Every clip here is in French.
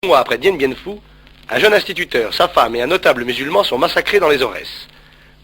Un mois après Dien Bien Phu, un jeune instituteur, sa femme et un notable musulman sont massacrés dans les Aurès.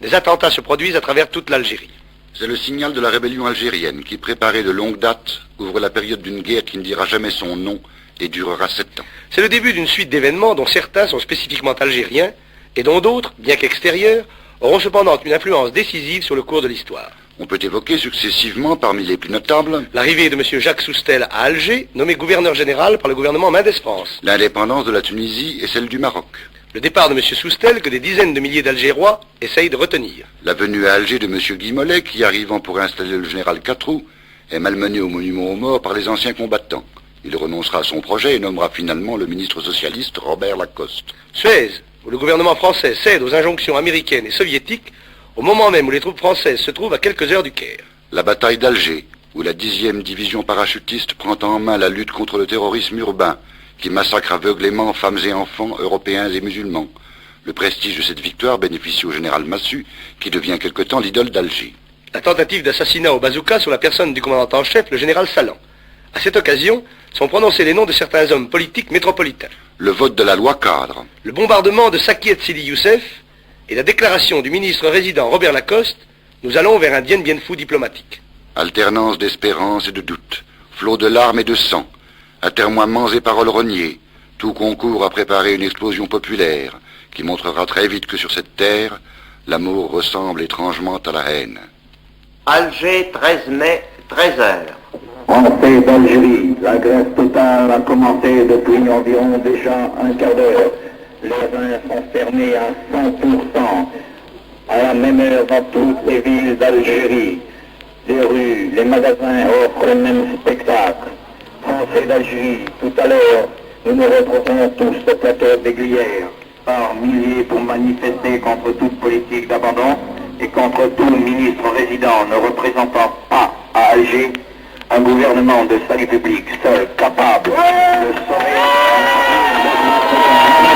Des attentats se produisent à travers toute l'Algérie. C'est le signal de la rébellion algérienne qui, préparée de longue date, ouvre la période d'une guerre qui ne dira jamais son nom et durera 7 ans. C'est le début d'une suite d'événements dont certains sont spécifiquement algériens et dont d'autres, bien qu'extérieurs, auront cependant une influence décisive sur le cours de l'histoire. On peut évoquer successivement, parmi les plus notables, l'arrivée de M. Jacques Soustel à Alger, nommé gouverneur général par le gouvernement Mendès France. L'indépendance de la Tunisie et celle du Maroc. Le départ de M. Soustel que des dizaines de milliers d'Algérois essayent de retenir. La venue à Alger de M. Guy Mollet, qui, arrivant pour installer le général Catroux, est malmené au monument aux morts par les anciens combattants. Il renoncera à son projet et nommera finalement le ministre socialiste Robert Lacoste. Suez, où le gouvernement français cède aux injonctions américaines et soviétiques, au moment même où les troupes françaises se trouvent à quelques heures du Caire. La bataille d'Alger, où la 10e division parachutiste prend en main la lutte contre le terrorisme urbain, qui massacre aveuglément femmes et enfants, européens et musulmans. Le prestige de cette victoire bénéficie au général Massu, qui devient quelque temps l'idole d'Alger. La tentative d'assassinat au bazooka sur la personne du commandant en chef, le général Salan. À cette occasion, sont prononcés les noms de certains hommes politiques métropolitains. Le vote de la loi cadre. Le bombardement de Sakiet Sidi Youssef et la déclaration du ministre résident Robert Lacoste, nous allons vers un Dien Bien Phu diplomatique. Alternance d'espérance et de doute, flot de larmes et de sang, atermoiements et paroles reniées, tout concourt à préparer une explosion populaire qui montrera très vite que sur cette terre, l'amour ressemble étrangement à la haine. Alger, 13 mai, 13h. Français d'Algérie, la grève totale a commencé depuis environ déjà un quart d'heure. Les vins sont fermés à 100%. À la même heure dans toutes les villes d'Algérie. Les rues, les magasins offrent le même spectacle. Français d'Algérie, tout à l'heure, nous nous retrouvons tous au plateau des Glières, par milliers pour manifester contre toute politique d'abandon et contre tout ministre résident ne représentant pas à Alger un gouvernement de salut public seul capable de sauver.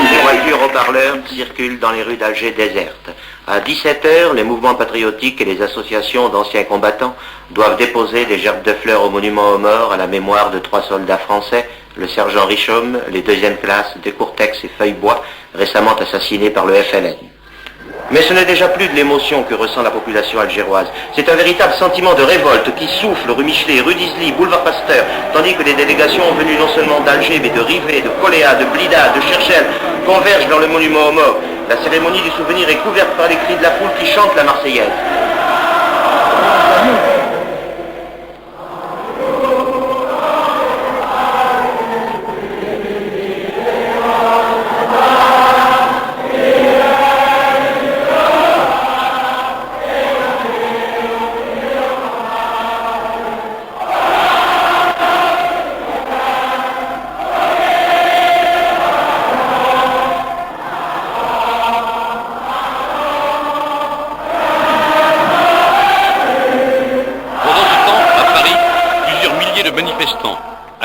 Les voitures haut-parleurs circulent dans les rues d'Alger désertes. À 17h, les mouvements patriotiques et les associations d'anciens combattants doivent déposer des gerbes de fleurs au monument aux morts à la mémoire de 3 soldats français, le sergent Richomme, les 2e classes de Courtex et Feuillebois, récemment assassinés par le FLN. Mais ce n'est déjà plus de l'émotion que ressent la population algéroise. C'est un véritable sentiment de révolte qui souffle rue Michelet, rue d'Isly, boulevard Pasteur, tandis que des délégations venues non seulement d'Alger, mais de Rivet, de Coléa, de Blida, de Cherchel, convergent dans le monument aux morts. La cérémonie du souvenir est couverte par les cris de la foule qui chante la Marseillaise.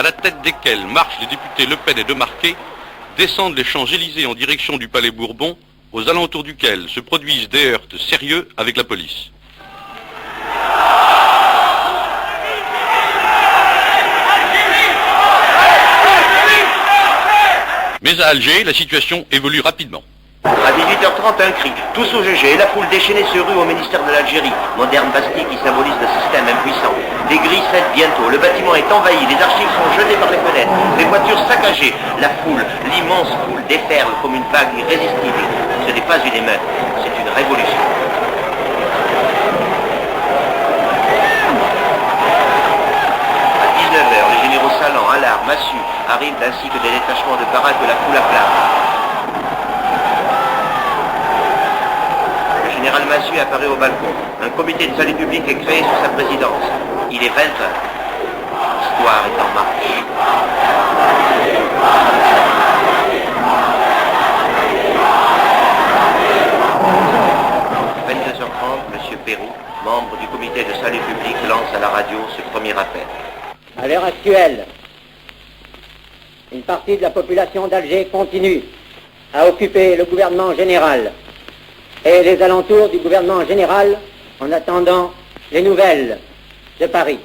à la tête desquels marchent les députés Le Pen et De Marquet, descendent les Champs-Élysées en direction du Palais Bourbon, aux alentours duquel se produisent des heurts sérieux avec la police. Mais à Alger, la situation évolue rapidement. À 18h30, un cri, tous au GG, et la foule déchaînée se rue au ministère de l'Algérie, moderne Bastille qui symbolise le système impuissant. Les grilles cèdent bientôt, le bâtiment est envahi, les archives sont jetées par les fenêtres, les voitures saccagées, la foule, l'immense foule déferle comme une vague irrésistible. Ce n'est pas une émeute, c'est une révolution. À 19h, les généraux Salan, Allard, Massu arrivent ainsi que des détachements de para que la foule acclame. Le général Massu apparaît au balcon. Un comité de salut public est créé sous sa présidence. Il est 20h. L'histoire est en marche. 22h30, M. Pérou, membre du comité de salut public, lance à la radio ce premier appel. À l'heure actuelle, une partie de la population d'Alger continue à occuper le gouvernement général et les alentours du gouvernement général en attendant les nouvelles de Paris.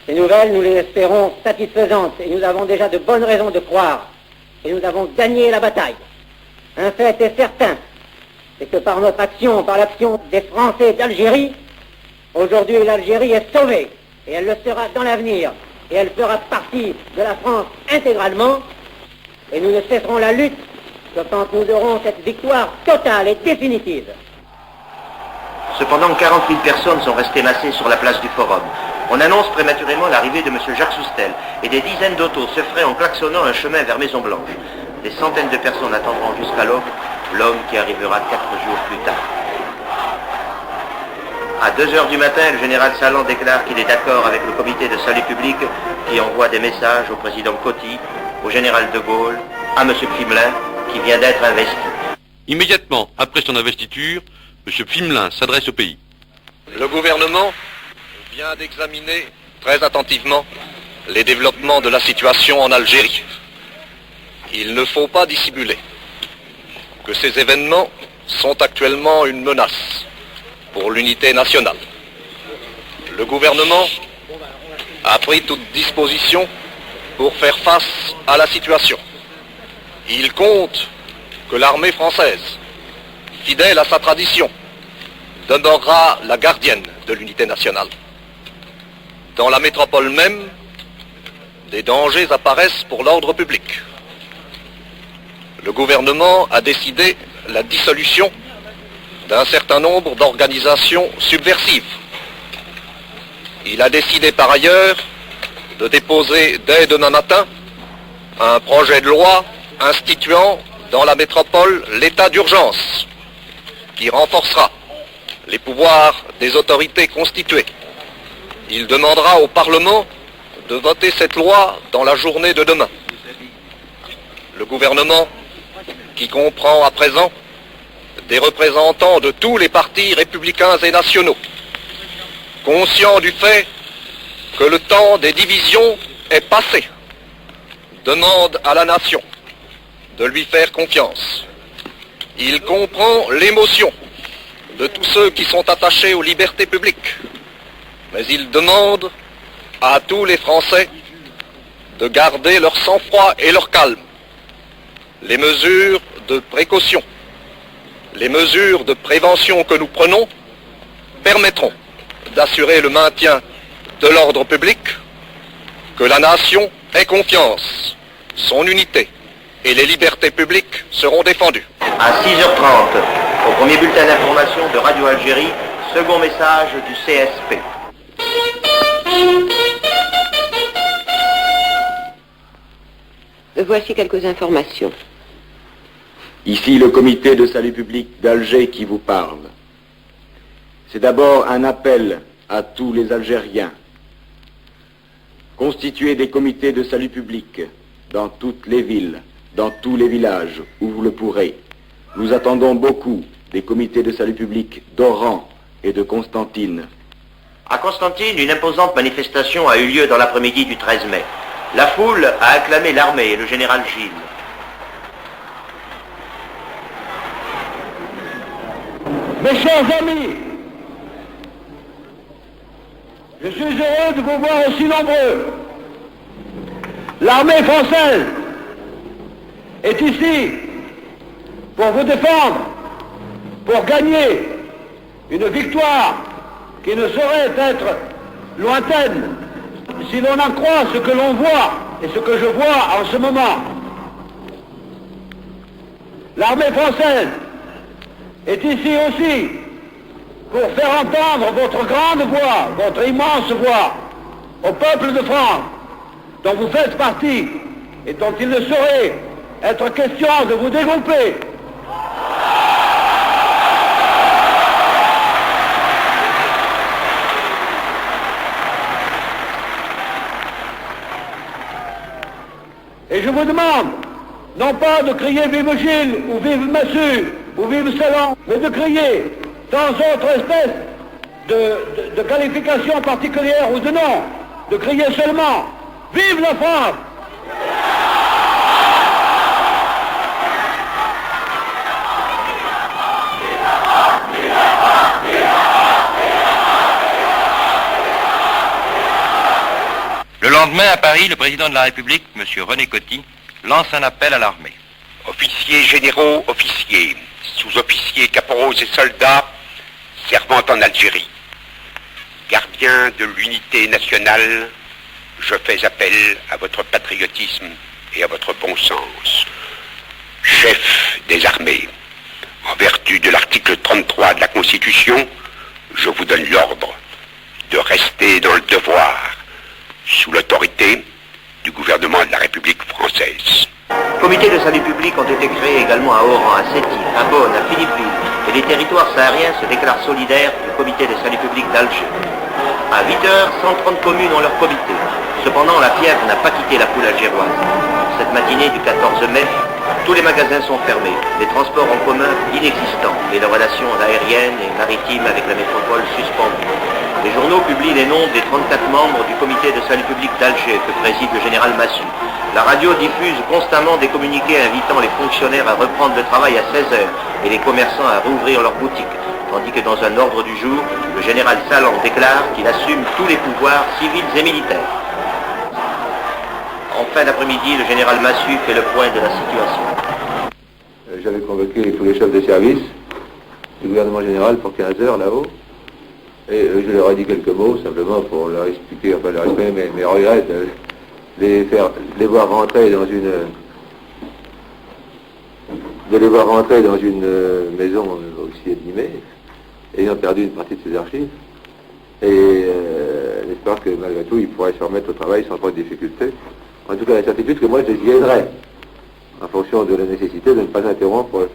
Ces nouvelles, nous les espérons satisfaisantes et nous avons déjà de bonnes raisons de croire et nous avons gagné la bataille. Un fait est certain, c'est que par notre action, par l'action des Français d'Algérie, aujourd'hui l'Algérie est sauvée, et elle le sera dans l'avenir, et elle fera partie de la France intégralement, et nous ne cesserons la lutte que quand nous aurons cette victoire totale et définitive. Cependant, 40 000 personnes sont restées massées sur la place du Forum. On annonce prématurément l'arrivée de M. Jacques Soustel, et des dizaines d'autos se feraient en klaxonnant un chemin vers Maison-Blanche. Des centaines de personnes attendront jusqu'à l'aube, l'homme qui arrivera 4 jours plus tard. À 2 heures du matin, le général Salan déclare qu'il est d'accord avec le comité de salut public qui envoie des messages au président Coty, au général de Gaulle, à M. Fimelin, qui vient d'être investi. Immédiatement après son investiture, M. Fimelin s'adresse au pays. Le gouvernement vient d'examiner très attentivement les développements de la situation en Algérie. Il ne faut pas dissimuler que ces événements sont actuellement une menace pour l'unité nationale. Le gouvernement a pris toute disposition pour faire face à la situation. Il compte que l'armée française, fidèle à sa tradition, demeurera la gardienne de l'unité nationale. Dans la métropole même, des dangers apparaissent pour l'ordre public. Le gouvernement a décidé la dissolution d'un certain nombre d'organisations subversives. Il a décidé par ailleurs de déposer dès demain matin un projet de loi instituant dans la métropole l'état d'urgence qui renforcera les pouvoirs des autorités constituées. Il demandera au Parlement de voter cette loi dans la journée de demain. Le gouvernement, qui comprend à présent des représentants de tous les partis républicains et nationaux, conscient du fait que le temps des divisions est passé, demande à la nation de lui faire confiance. Il comprend l'émotion de tous ceux qui sont attachés aux libertés publiques, mais il demande à tous les Français de garder leur sang-froid et leur calme. Les mesures de précaution, les mesures de prévention que nous prenons permettront d'assurer le maintien de l'ordre public, que la nation ait confiance, son unité et les libertés publiques seront défendues. À 6h30, au premier bulletin d'information de Radio Algérie, second message du CSP. Voici quelques informations. Ici le comité de salut public d'Alger qui vous parle. C'est d'abord un appel à tous les Algériens. Constituez des comités de salut public dans toutes les villes, dans tous les villages où vous le pourrez. Nous attendons beaucoup des comités de salut public d'Oran et de Constantine. À Constantine, une imposante manifestation a eu lieu dans l'après-midi du 13 mai. La foule a acclamé l'armée et le général Gilles. Mes chers amis, je suis heureux de vous voir aussi nombreux. L'armée française est ici pour vous défendre, pour gagner une victoire qui ne saurait être lointaine si l'on en croit ce que l'on voit et ce que je vois en ce moment. L'armée française est ici aussi pour faire entendre votre grande voix, votre immense voix au peuple de France, dont vous faites partie et dont il ne saurait être question de vous dégrouper. Et je vous demande, non pas de crier vive Gilles, ou vive Massu, ou vive Salan, mais de crier, sans autre espèce de qualification particulière ou de nom, de crier seulement, vive la France! Le lendemain, à Paris, le président de la République, M. René Coty, lance un appel à l'armée. Officiers généraux, officiers, sous-officiers, caporaux et soldats servant en Algérie, gardiens de l'unité nationale, je fais appel à votre patriotisme et à votre bon sens. Chef des armées, en vertu de l'article 33 de la Constitution, je vous donne l'ordre de rester dans le devoir, sous l'autorité du gouvernement de la République française. Comités de salut public ont été créés également à Oran, à Sétif, à Bonn, à Philippeville, et les territoires sahariens se déclarent solidaires du comité de salut public d'Alger. À 8h, 130 communes ont leur comité. Cependant, la fièvre n'a pas quitté la foule algéroise. Cette matinée du 14 mai, tous les magasins sont fermés, les transports en commun inexistants et les relations aériennes et maritimes avec la métropole suspendues. Les journaux publient les noms des 34 membres du comité de salut public d'Alger que préside le général Massu. La radio diffuse constamment des communiqués invitant les fonctionnaires à reprendre le travail à 16h et les commerçants à rouvrir leurs boutiques, tandis que dans un ordre du jour, le général Salan déclare qu'il assume tous les pouvoirs civils et militaires. En fin d'après-midi, le général Massu fait le point de la situation. J'avais convoqué tous les chefs de service du gouvernement général pour 15 heures là-haut, et je leur ai dit quelques mots simplement pour leur expliquer, enfin leur exprimer mes regrets de les voir rentrer dans une maison aussi abîmée, ayant perdu une partie de ses archives, et j'espère que malgré tout ils pourraient se remettre au travail sans trop de difficultés. En tout cas, la certitude que moi je les y aiderai, en fonction de la nécessité de ne pas interrompre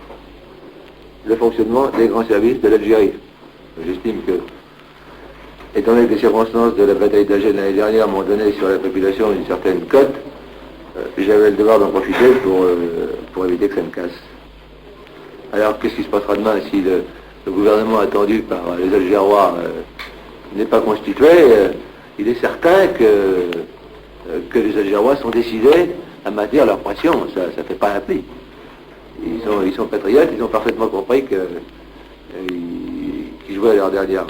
le fonctionnement des grands services de l'Algérie. J'estime que, étant donné que les circonstances de la bataille d'Alger l'année dernière m'ont donné sur la population une certaine cote, j'avais le devoir d'en profiter pour éviter que ça me casse. Alors, qu'est-ce qui se passera demain si le gouvernement attendu par les Algérois n'est pas constitué? Il est certain que les Algérois sont décidés à maintenir leur pression. Ça ne fait pas un pli. Ils sont patriotes, ils ont parfaitement compris qu'ils jouaient à leur dernière...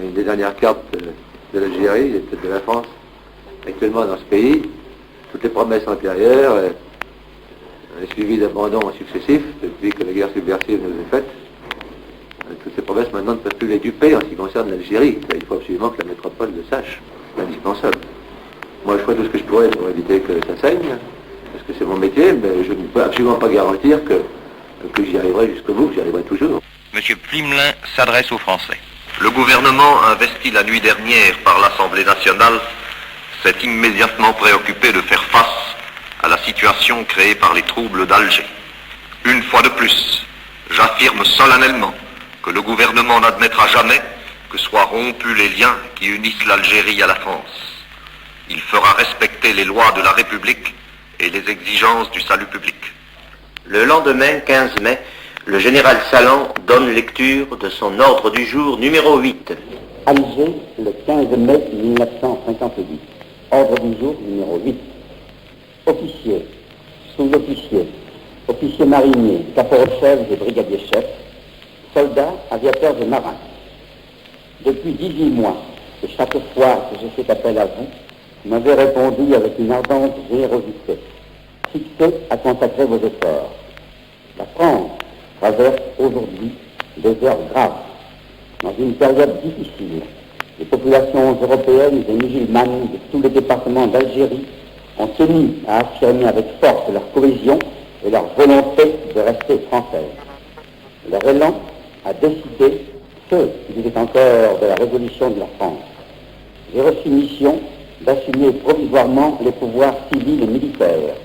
une des dernières cartes de l'Algérie, et peut-être de la France, actuellement dans ce pays. Toutes les promesses antérieures, suivies d'abandons successifs, depuis que la guerre subversive nous est faite, toutes ces promesses maintenant ne peuvent plus les duper en ce qui concerne l'Algérie. Il faut absolument que la métropole le sache. C'est indispensable. Moi, je ferai tout ce que je pourrais pour éviter que ça saigne, parce que c'est mon métier, mais je ne peux absolument pas garantir que j'y arriverai jusqu'au bout, que j'y arriverai toujours. Monsieur Plimelin s'adresse aux Français. Le gouvernement, investi la nuit dernière par l'Assemblée nationale, s'est immédiatement préoccupé de faire face à la situation créée par les troubles d'Alger. Une fois de plus, j'affirme solennellement que le gouvernement n'admettra jamais que soient rompus les liens qui unissent l'Algérie à la France. Il fera respecter les lois de la République et les exigences du salut public. Le lendemain, 15 mai, le général Salan donne lecture de son ordre du jour numéro 8. Alger, le 15 mai 1958. Ordre du jour numéro 8. Officiers, sous-officiers, officiers mariniers, caporaux-chefs et brigadiers-chefs, soldats, aviateurs et marins. Depuis 18 mois, et chaque fois que j'ai fait appel à vous m'avez répondu avec une ardente générosité, fixée à consacrer vos efforts. La France traverse aujourd'hui des heures graves. Dans une période difficile, les populations européennes et musulmanes de tous les départements d'Algérie ont tenu à affirmer avec force leur cohésion et leur volonté de rester françaises. Leur élan a décidé ceux qui disaient encore de la résolution de la France. J'ai reçu mission d'assumer provisoirement les pouvoirs civils et militaires.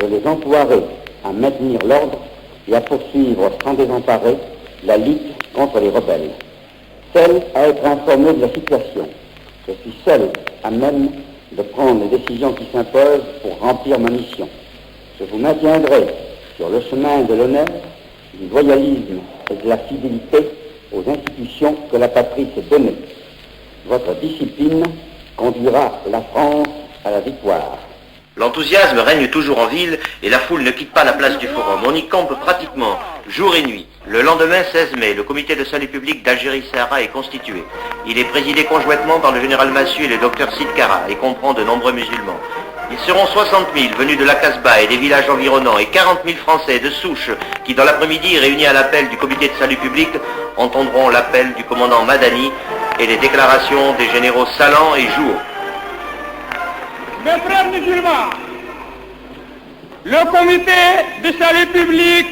Je les emploierai à maintenir l'ordre et à poursuivre sans désemparer la lutte contre les rebelles. Seul à être informé de la situation. Je suis seul à même de prendre les décisions qui s'imposent pour remplir ma mission. Je vous maintiendrai sur le chemin de l'honneur, du loyalisme et de la fidélité aux institutions que la patrie s'est données. Votre discipline conduira la France à la victoire. L'enthousiasme règne toujours en ville et la foule ne quitte pas la place du Forum. On y campe pratiquement, jour et nuit. Le lendemain 16 mai, le comité de salut public d'Algérie-Sahara est constitué. Il est présidé conjointement par le général Massu et le docteur Sid Kara et comprend de nombreux musulmans. Ils seront 60 000 venus de la Casbah et des villages environnants et 40 000 Français de souche qui, dans l'après-midi, réunis à l'appel du comité de salut public, entendront l'appel du commandant Madani et les déclarations des généraux Salan et Jouot. Mes frères musulmans, le comité de salut public,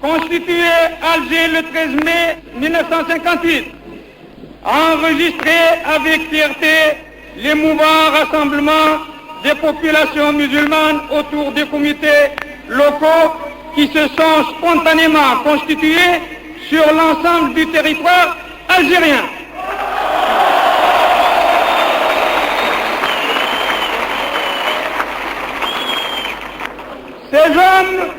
constitué à Alger le 13 mai 1958, a enregistré avec fierté l'émouvant rassemblement des populations musulmanes autour des comités locaux qui se sont spontanément constitués sur l'ensemble du territoire algérien. Ces hommes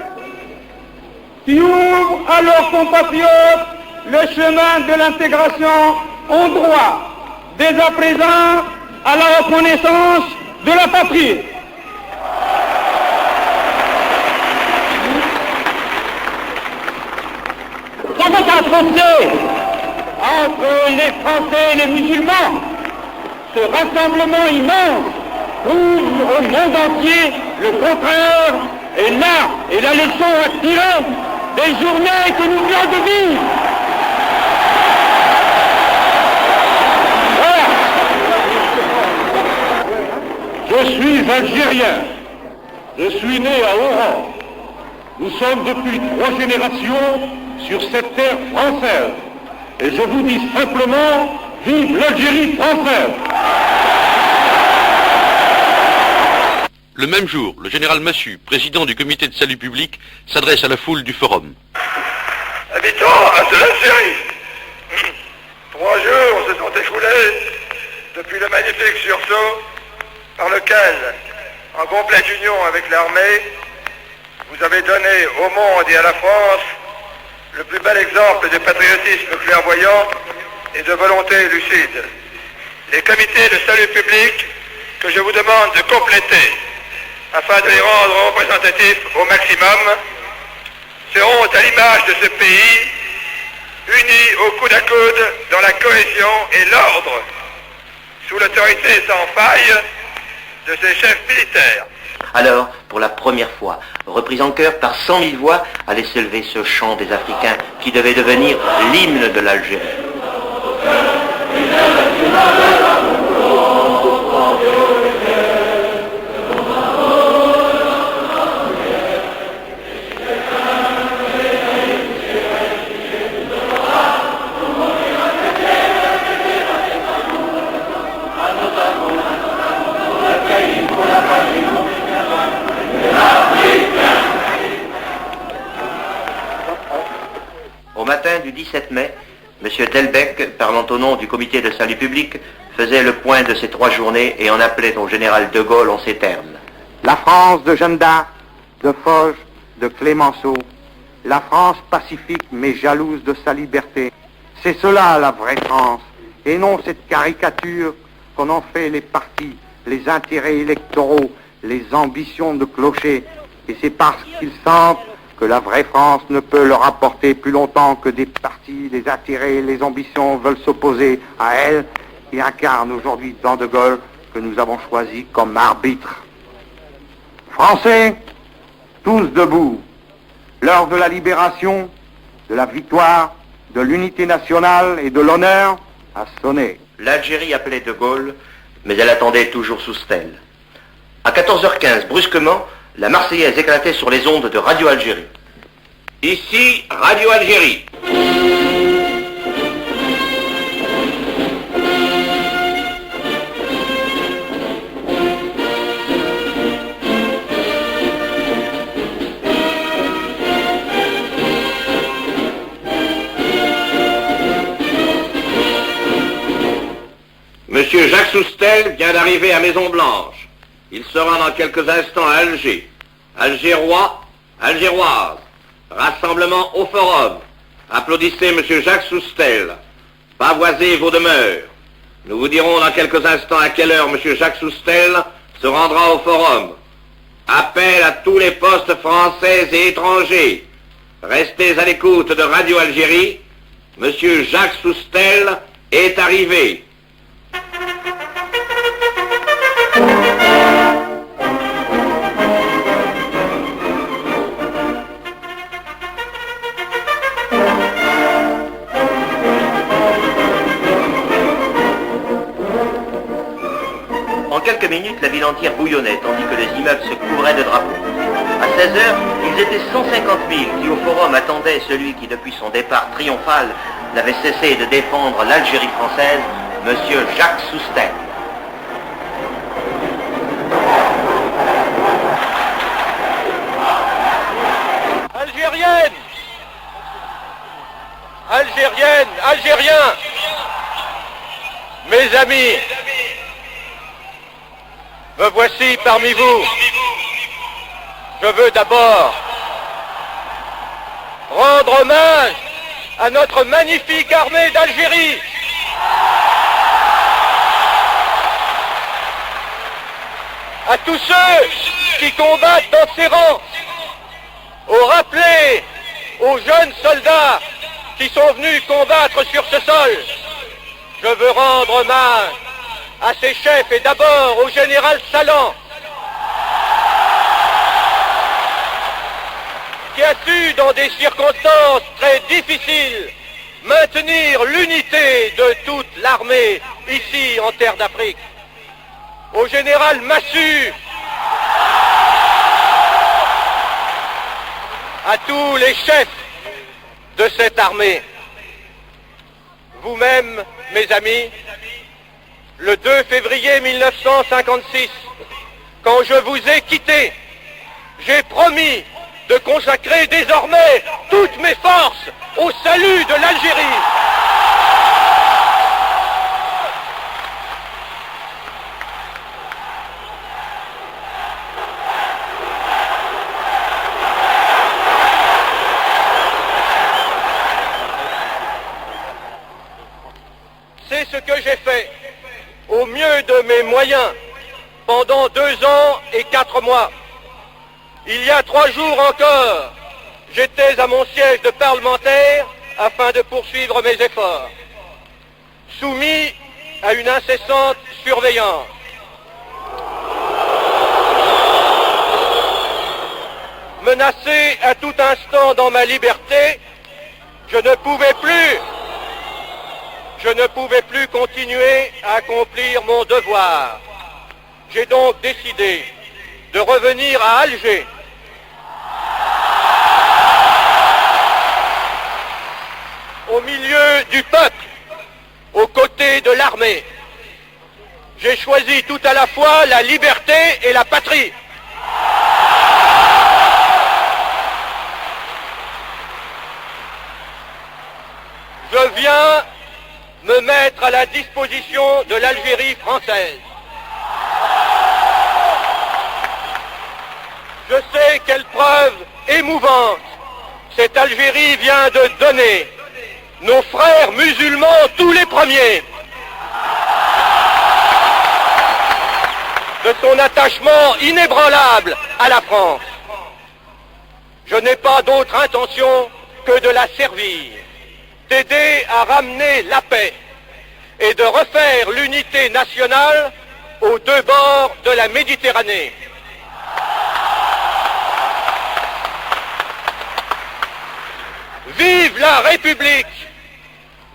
qui ouvrent à leurs compatriotes le chemin de l'intégration ont droit, dès à présent, à la reconnaissance de la patrie. Qu'avec un fossé entre les Français et les musulmans, ce rassemblement immense prouve au monde entier le contraire, et là est la leçon à tirer des journées que nous venons de vivre. Je suis algérien, je suis né à Oran. Nous sommes depuis 3 générations sur cette terre française. Et je vous dis simplement, vive l'Algérie française! Le même jour, le général Massu, président du comité de salut public, s'adresse à la foule du forum. Habitants de l'Algérie, 3 jours se sont écoulés depuis le magnifique sursaut par lequel, en complète union avec l'armée, vous avez donné au monde et à la France le plus bel exemple de patriotisme clairvoyant et de volonté lucide. Les comités de salut public que je vous demande de compléter afin de les rendre représentatifs au maximum seront à l'image de ce pays unis au coude à coude dans la cohésion et l'ordre sous l'autorité sans faille de ses chefs militaires. Alors, pour la première fois, repris en chœur par 100 000 voix, allait s'élever ce chant des Africains qui devait devenir l'hymne de l'Algérie. Au matin du 17 mai, M. Delbecq, parlant au nom du comité de salut public, faisait le point de ces 3 journées et en appelait au général de Gaulle en ces termes. La France de Jeanne d'Arc, de Foch, de Clémenceau, la France pacifique mais jalouse de sa liberté. C'est cela la vraie France, et non cette caricature qu'on en fait les partis, les intérêts électoraux, les ambitions de clocher. Et c'est parce qu'ils sentent que la vraie France ne peut leur apporter plus longtemps que des partis, des intérêts, les ambitions veulent s'opposer à elle, qui incarne aujourd'hui dans De Gaulle, que nous avons choisi comme arbitre. Français, tous debout, l'heure de la libération, de la victoire, de l'unité nationale et de l'honneur a sonné. L'Algérie appelait De Gaulle, mais elle attendait toujours sous stèle. À 14h15, brusquement, la Marseillaise éclatait sur les ondes de Radio Algérie. Ici, Radio Algérie. Monsieur Jacques Soustel vient d'arriver à Maison-Blanche. Il sera dans quelques instants à Alger. Algérois, Algéroises, rassemblement au forum. Applaudissez Monsieur Jacques Soustel. Pavoisez vos demeures. Nous vous dirons dans quelques instants à quelle heure Monsieur Jacques Soustel se rendra au forum. Appel à tous les postes français et étrangers. Restez à l'écoute de Radio Algérie. Monsieur Jacques Soustel est arrivé. minutes, la ville entière bouillonnait, tandis que les immeubles se couvraient de drapeaux. À 16 heures, ils étaient 150 000 qui au forum attendaient celui qui, depuis son départ triomphal, n'avait cessé de défendre l'Algérie française, M. Jacques Soustelle. Algériennes, Algériennes, Algériens, mes amis, me voici parmi vous. Je veux d'abord rendre hommage à notre magnifique armée d'Algérie. À tous ceux qui combattent dans ses rangs, au rappeler aux jeunes soldats qui sont venus combattre sur ce sol. Je veux rendre hommage à ses chefs et d'abord au général Salan, qui a su, dans des circonstances très difficiles, maintenir l'unité de toute l'armée ici en terre d'Afrique. Au général Massu, à tous les chefs de cette armée. Vous-même, mes amis, le 2 février 1956, quand je vous ai quittés, j'ai promis de consacrer désormais toutes mes forces au salut de l'Algérie. C'est ce que j'ai fait, au mieux de mes moyens, pendant 2 ans et 4 mois. Il y a 3 jours encore, j'étais à mon siège de parlementaire afin de poursuivre mes efforts, soumis à une incessante surveillance. Menacé à tout instant dans ma liberté, je ne pouvais plus continuer à accomplir mon devoir. J'ai donc décidé de revenir à Alger. Au milieu du peuple, aux côtés de l'armée. J'ai choisi tout à la fois la liberté et la patrie. Je viens me mettre à la disposition de l'Algérie française. Je sais quelle preuve émouvante cette Algérie vient de donner. Nos frères musulmans, tous les premiers, de son attachement inébranlable à la France. Je n'ai pas d'autre intention que de la servir, d'aider à ramener la paix et de refaire l'unité nationale aux 2 bords de la Méditerranée. Vive la République!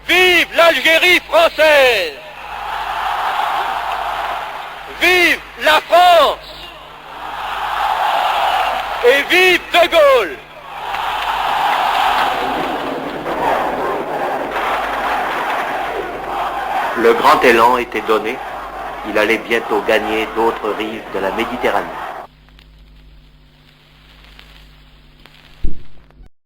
Vive l'Algérie française! Vive la France! Et vive De Gaulle! Le grand élan était donné. Il allait bientôt gagner d'autres rives de la Méditerranée.